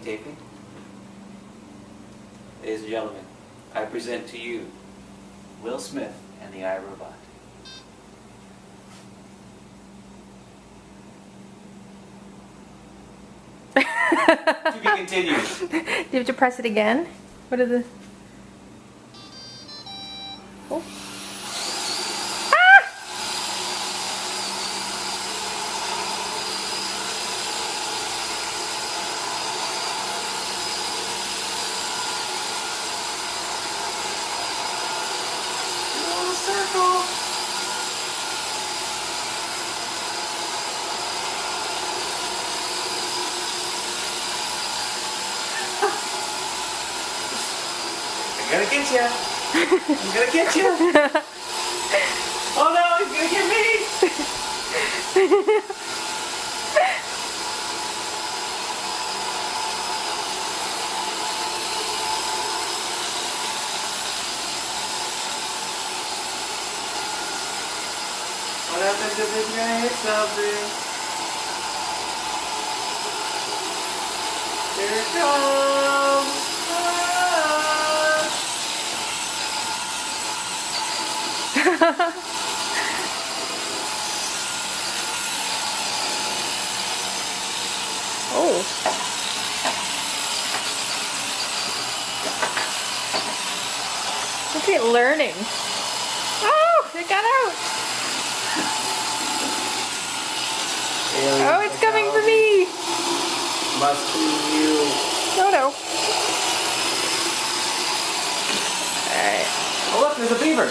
taping. Ladies and gentlemen, I present to you Will Smith and the iRobot. To be continued. Do you have to press it again? What is it? Oh. Ah! Little circle. I'm gonna get you. I'm gonna get you. Oh no, he's gonna get me. What happens if it's gonna hit something? Here it comes. Oh. Look at it learning. Oh, it got out. Oh, it's coming for me. Must be you. Oh no. Alright. Oh look, there's a beaver.